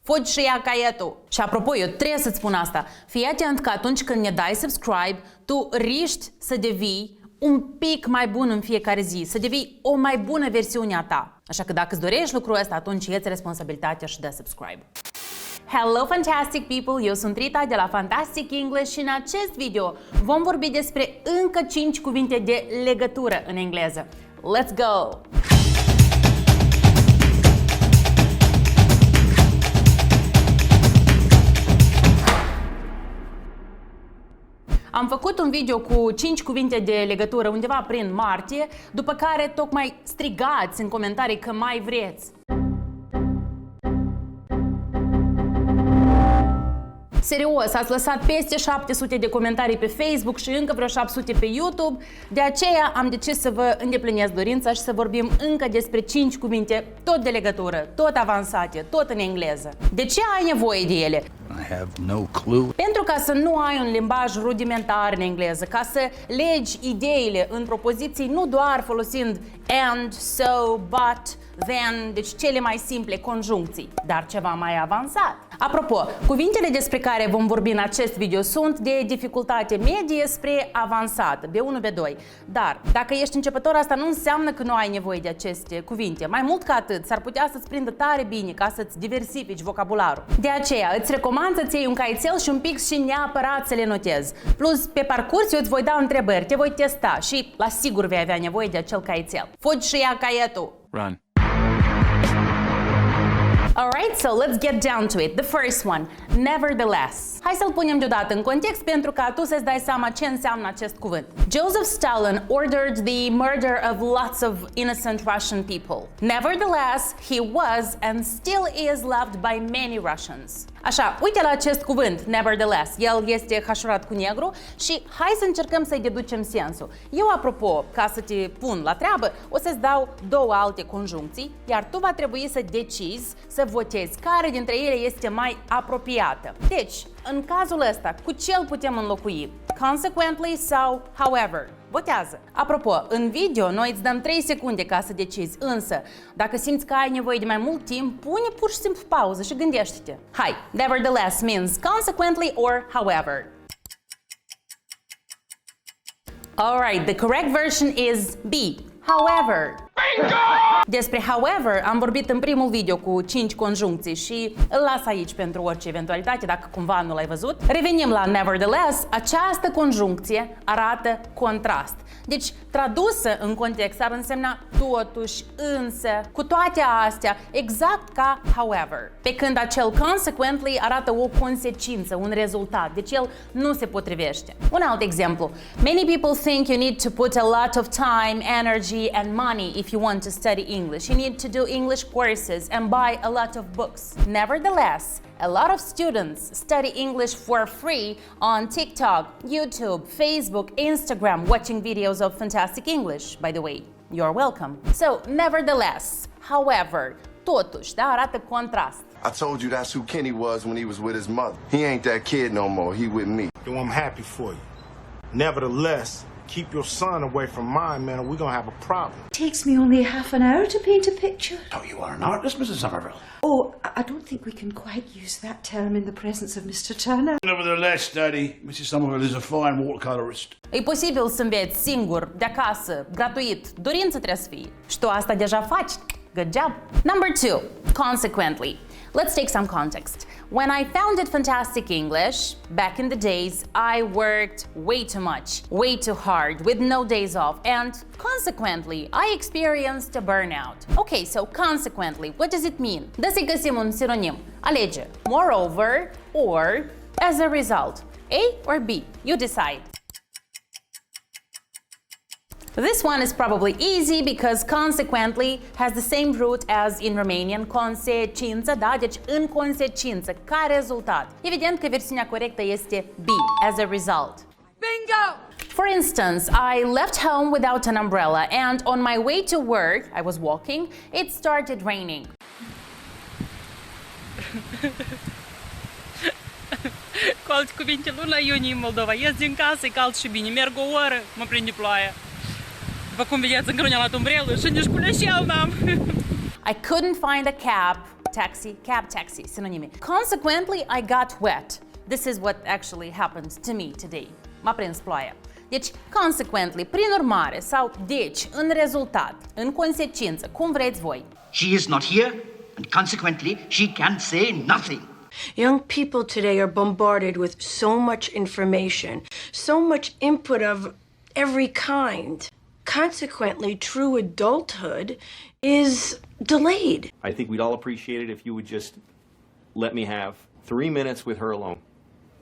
fugi și ia caietul. Și apropo, eu trebuie să-ți spun asta. Fii atent că atunci când ne dai subscribe, tu riști să devii un pic mai bun în fiecare zi, să devii o mai bună versiune a ta. Așa că dacă îți dorești lucrul ăsta, atunci ia-ți responsabilitatea și dă subscribe. Hello, fantastic people! Eu sunt Rita de la Fantastic English și în acest video vom vorbi despre încă 5 cuvinte de legătură în engleză. Let's go! Am făcut un video cu 5 cuvinte de legătură undeva prin martie, după care tocmai strigați în comentarii că mai vreți. Serios, ați lăsat peste 700 de comentarii pe Facebook și încă vreo 700 pe YouTube, de aceea am decis să vă îndeplinesc dorința și să vorbim încă despre 5 cuvinte tot de legătură, tot avansate, tot în engleză. De ce ai nevoie de ele? I have no clue. Pentru ca să nu ai un limbaj rudimentar în engleză, ca să legi ideile în propoziții nu doar folosind and, so, but, then, deci cele mai simple conjuncții, dar ceva mai avansat. Apropo, cuvintele despre care vom vorbi în acest video sunt de dificultate medie spre avansată, B1, B2. Dar dacă ești începător, asta nu înseamnă că nu ai nevoie de aceste cuvinte. Mai mult ca atât, s-ar putea să-ți prindă tare bine ca să-ți diversifici vocabularul. De aceea, îți recomand să-ți iei un caiețel și un pic și neapărat să le notezi. Plus, pe parcurs eu îți voi da întrebări, te voi testa și la sigur vei avea nevoie de acel caiețel. Fugi și ia caietul! Run. Alright, so let's get down to it. The first one, nevertheless. Hai să-l punem deodată în context pentru ca tu să-ți dai seama ce înseamnă acest cuvânt. Joseph Stalin ordered the murder of lots of innocent Russian people. Nevertheless, he was and still is loved by many Russians. Așa, uite la acest cuvânt, nevertheless. El este hașurat cu negru și hai să încercăm să-i deducem sensul. Eu, apropo, ca să te pun la treabă, o să-ți dau două alte conjuncții, iar tu va trebui să decizi, să votezi care dintre ele este mai apropiată. Deci, în cazul ăsta, cu ce îl putem înlocui? Consequently sau however? Votează! Apropo, în video noi îți dăm 3 secunde ca să decizi, însă, dacă simți că ai nevoie de mai mult timp, pune pur și simplu pauză și gândește-te. Hai, nevertheless means consequently or however. Alright, the correct version is B. However. Bingo! Despre however am vorbit în primul video cu 5 conjuncții și îl las aici pentru orice eventualitate dacă cumva nu l-ai văzut. Revenim la nevertheless, această conjuncție arată contrast. Deci, tradusă în context ar însemna totuși, însă, cu toate astea, exact ca however. Pe când acel consequently arată o consecință, un rezultat, deci el nu se potrivește. Un alt exemplu. Many people think you need to put a lot of time, energy and money if you want to study English. You need to do English courses and buy a lot of books. Nevertheless, a lot of students study English for free on TikTok, YouTube, Facebook, Instagram, watching videos of fantastic English, by the way. You're welcome. So, nevertheless, however, totuși, da, arată contrast. I told you that's who Kenny was when he was with his mother. He ain't that kid no more. He with me. Yo, I'm happy for you. Nevertheless, keep your son away from mine, man, or we're gonna have a problem. It takes me only half an hour to paint a picture. So you are an artist, Mrs. Somerville? Oh, I don't think we can quite use that term in the presence of Mr. Turner. Nevertheless, Daddy, Mrs. Somerville is a fine watercolorist. E posibil să înveți singur, de acasă, gratuit, dorință trebuie să fie. Și tu asta deja faci. Good job. Number 2, consequently. Let's take some context. When I founded Fantastic English, back in the days, I worked way too much, way too hard, with no days off, and consequently, I experienced a burnout. Okay, so consequently, what does it mean? Dă să găsim un sinonim. Alege. Moreover, or, as a result. A or B? You decide. This one is probably easy because consequently has the same root as in Romanian, consecință, da? Deci în consecință, ca rezultat. Evident că versiunea corectă este B, as a result. Bingo! For instance, I left home without an umbrella and on my way to work, I was walking, it started raining. Cu alte cuvinte, luna iunie în Moldova, ies din casă, e cald și bine, merg o oră, mă prinde ploaia. După cum vedeți, încă nu ne-am luat umbrelă și nici culeșeală n-am. I couldn't find a cab taxi, cab, taxi, sinonime. Consequently, I got wet. This is what actually happened to me today. M-a prins ploaia. Deci, consequently, prin urmare sau deci, în rezultat, în consecință, cum vreți voi. She is not here, and consequently, she can say nothing. Young people today are bombarded with so much information, so much input of every kind. Consequently, true adulthood is delayed. I think we'd all appreciate it if you would just let me have 3 minutes with her alone.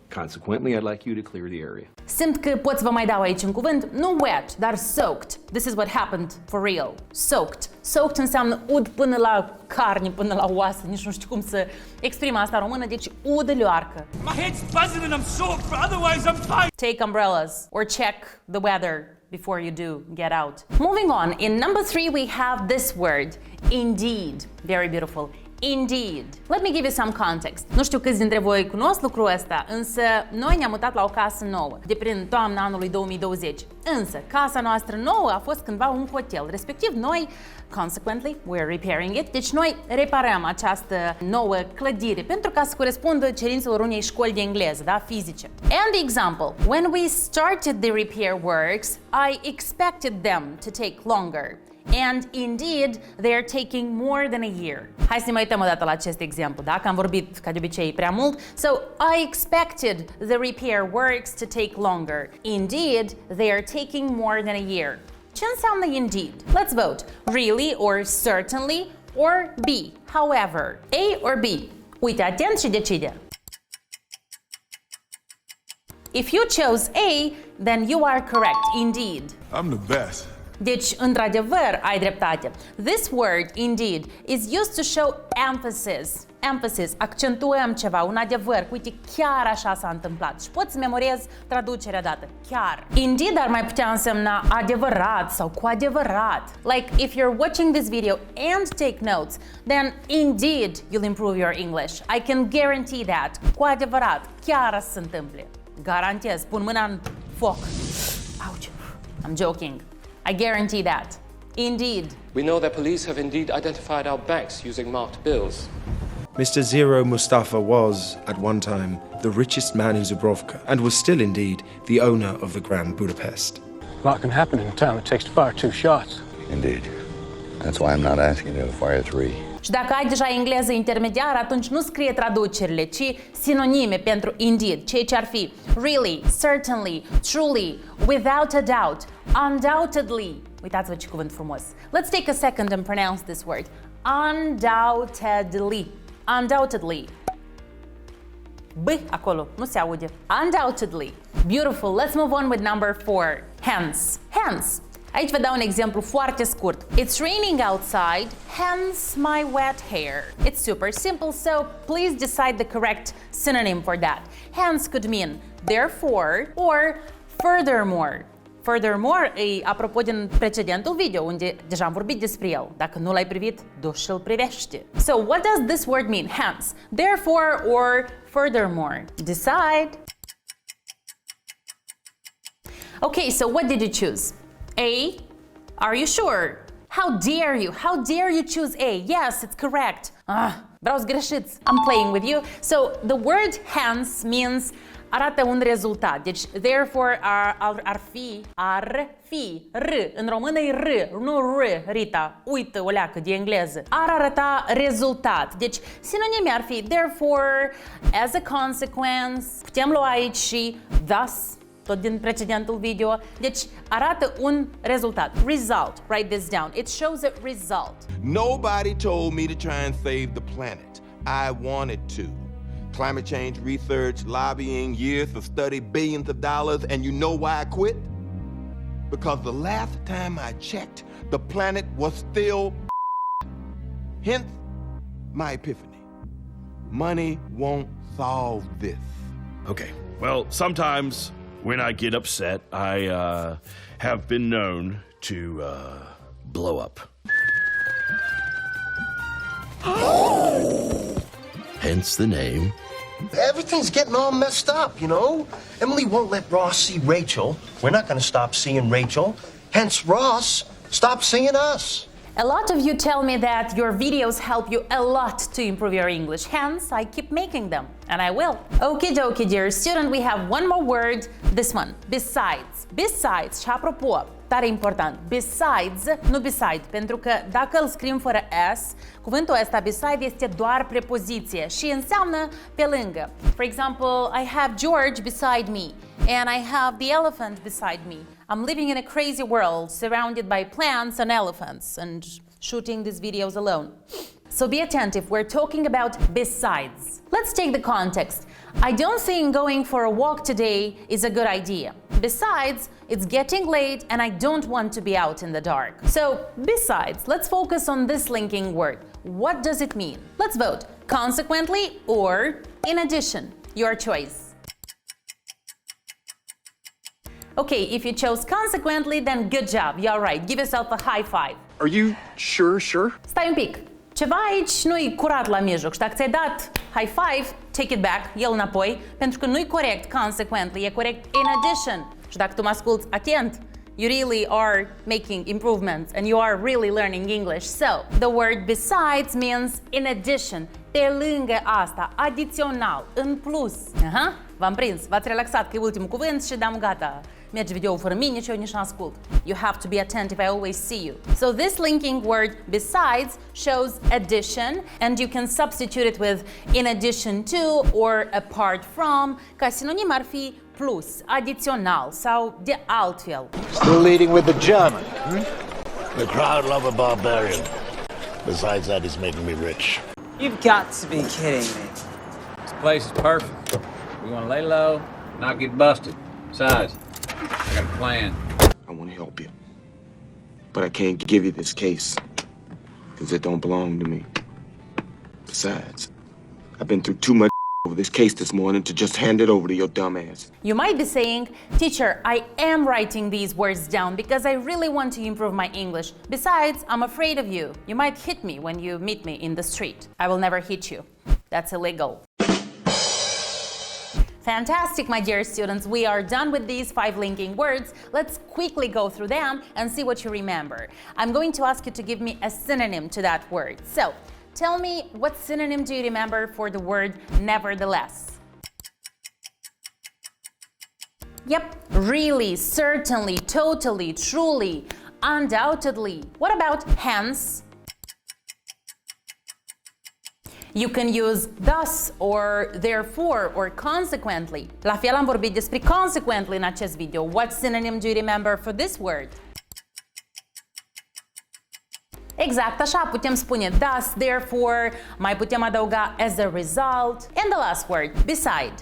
Consequently, I'd like you to clear the area. Simt că pot să vă mai dau aici un cuvânt, nu wet, dar soaked. This is what happened for real. Soaked. Soaked înseamnă ud până la carne, până la oasă, nici nu știu cum să exprim asta în română, deci udă leoarcă. My head's buzzing and I'm soaked, but otherwise I'm fine. Take umbrellas or check the weather before you do get out. Moving on, in number 3 we have this word, indeed. Very beautiful. Indeed. Let me give you some context. Nu știu câți dintre voi cunosc lucrul ăsta, însă noi ne-am mutat la o casă nouă, de prin toamna anului 2020. Însă, casa noastră nouă a fost cândva un hotel, respectiv noi, consequently, we're repairing it, deci noi reparăm această nouă clădire pentru ca să corespundă cerințelor unei școli de engleză, da, fizice. And the example, when we started the repair works, I expected them to take longer. And indeed, they are taking more than a year. Hai să ne mai uităm o dată la acest exemplu, da? Că am vorbit, ca de obicei, prea mult. So, I expected the repair works to take longer. Indeed, they are taking more than a year. Ce înseamnă indeed? Let's vote. Really or certainly or B. However. A or B? Uite, atent și decide. If you chose A, then you are correct, indeed. I'm the best. Deci, într-adevăr, ai dreptate. This word, indeed, is used to show emphasis. Emphasis, accentuăm ceva, un adevăr. Uite, chiar așa s-a întâmplat. Și poți să memorezi traducerea dată. Chiar. Indeed ar mai putea însemna adevărat sau cu adevărat. Like, if you're watching this video and take notes, then indeed you'll improve your English. I can guarantee that. Cu adevărat, chiar să se întâmple. Garantez. Pun mâna în foc. Ouch. I'm joking. I guarantee that. Indeed. We know that police have indeed identified our bags using marked bills. Mr. Zero Mustafa was, at one time, the richest man in Dubrovka and was still indeed the owner of the Grand Budapest. A lot can happen in a town that takes to fire 2 shots. Indeed. That's why I'm not asking you to fire 3. Și dacă ai deja engleză intermediară, atunci nu scrie traducerile, ci sinonime pentru indeed, ceea ce ar fi really, certainly, truly, without a doubt, undoubtedly. Uitați-vă ce cuvânt frumos. Let's take a second and pronounce this word. Undoubtedly. Undoubtedly. B acolo, nu se aude. Undoubtedly. Beautiful. Let's move on with number 4. Hence. Hence. Aici vă dau un exemplu foarte scurt. It's raining outside, hence my wet hair. It's super simple, so please decide the correct synonym for that. Hence could mean therefore or furthermore. Furthermore e apropo din precedentul video, unde deja am vorbit despre el. Dacă nu l-ai privit, du și-l privește. So, what does this word mean? Hence, therefore or furthermore. Decide. Okay, so what did you choose? A? Are you sure? How dare you? How dare you choose A? Yes, it's correct. Vreau să greșiți. I'm playing with you. So, the word hence means arată un rezultat. Deci, therefore ar fi, R. În română e R, nu R, Rita. Uită o leacă de engleză. Ar arăta rezultat. Deci, sinonime ar fi therefore, as a consequence. Putem lua aici și thus, tot din precedentul video. Deci, arată un rezultat. Result. Write this down. It shows a result. Nobody told me to try and save the planet. I wanted to. Climate change research, lobbying, years of study, billions of dollars, and you know why I quit? Because the last time I checked, the planet was still hence my epiphany. Money won't solve this. Okay, well, sometimes when I get upset, I have been known to blow up. Hence the name. Everything's getting all messed up, you know? Emily won't let Ross see Rachel. We're not going to stop seeing Rachel. Hence, Ross, stop seeing us. A lot of you tell me that your videos help you a lot to improve your English, hence I keep making them, and I will. Okie dokie, dear student, we have one more word, this one, besides. Besides, și apropo, tare important, besides, nu beside, pentru că dacă îl scriem fără S, cuvântul ăsta beside este doar prepoziție și înseamnă pe lângă. For example, I have George beside me and I have the elephant beside me. I'm living in a crazy world surrounded by plants and elephants and shooting these videos alone. So be attentive, we're talking about besides. Let's take the context. I don't think going for a walk today is a good idea. Besides, it's getting late and I don't want to be out in the dark. So, besides, let's focus on this linking word. What does it mean? Let's vote. Consequently or in addition. Your choice. Okay, if you chose consequently, then good job. You're right. Give yourself a high five. Are you sure? Stai un pic. Ceva aici nu-i curat la mijloc și dacă ți-ai dat high five, take it back, ia-l înapoi, pentru că nu-i corect consequently, e corect in addition. Și dacă tu mă asculți atent, you really are making improvements and you are really learning English. So, the word besides means in addition, pe lângă asta, adițional, în plus. Aha, v-am prins, v-ați relaxat că e ultimul cuvânt și dam gata. Merge video fără mine și eu nici n-ascult. You have to be attentive, I always see you. So this linking word besides shows addition and you can substitute it with in addition to or apart from. Ca sinonim ar fi plus, adițional sau de altfel. Still leading with the German. The crowd love a barbarian. Besides that, he's making me rich. You've got to be kidding me. This place is perfect. We want to lay low, not get busted. Besides, I got a plan. I want to help you, but I can't give you this case because it don't belong to me. Besides, I've been through too much over this case this morning to just hand it over to your dumb ass. You might be saying, teacher, I am writing these words down because I really want to improve my English. Besides, I'm afraid of you. You might hit me when you meet me in the street. I will never hit you. That's illegal. Fantastic, my dear students. We are done with these 5 linking words. Let's quickly go through them and see what you remember. I'm going to ask you to give me a synonym to that word. So, tell me, what synonym do you remember for the word nevertheless? Yep, really, certainly, totally, truly, undoubtedly. What about hence? You can use thus or therefore or consequently. La fel am vorbit despre consequently în acest video. What synonym do you remember for this word? Exact așa, putem spune thus, therefore, mai putem adăuga as a result. And the last word, beside.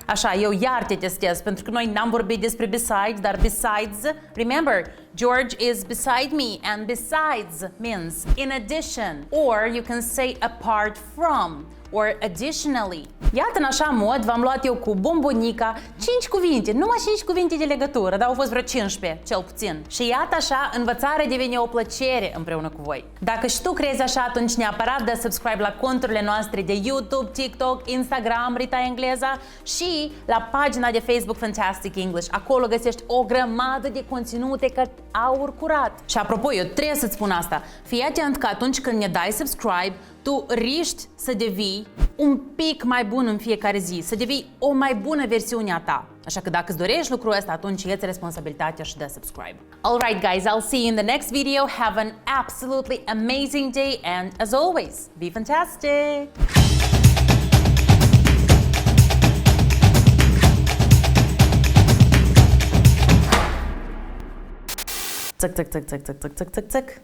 Așa, eu iar te testez, pentru că noi n-am vorbit despre besides, dar besides, remember, George is beside me, and besides means in addition, or you can say apart from, or additionally. Iată, în așa mod, v-am luat eu cu bombonica 5 cuvinte, numai 5 cuvinte de legătură, dar au fost vreo 15, cel puțin. Și iată așa, învățarea devine o plăcere împreună cu voi. Dacă și tu crezi așa, atunci neapărat dă subscribe la conturile noastre de YouTube, TikTok, Instagram, Rita Engleza și la pagina de Facebook Fantastic English. Acolo găsești o grămadă de conținute că aur curat. Și apropo, eu trebuie să-ți spun asta, fii atent că atunci când ne dai subscribe, tu riști să devii un pic mai bun în fiecare zi, să devii o mai bună versiune a ta. Așa că dacă îți dorești lucrul ăsta, atunci ia-ți responsabilitatea și dă subscribe. Alright guys, I'll see you in the next video. Have an absolutely amazing day and as always, be fantastic!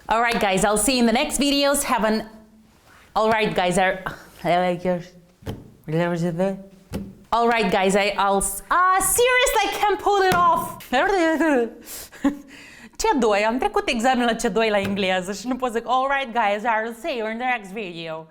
Alright guys, I'll see you in the next videos. Have an Alright guys, Alright guys, I'll seriously, I can't pull it off. C2, am trecut examen la C2 la engleză și nu pot să zic alright guys, I'll see you in the next video.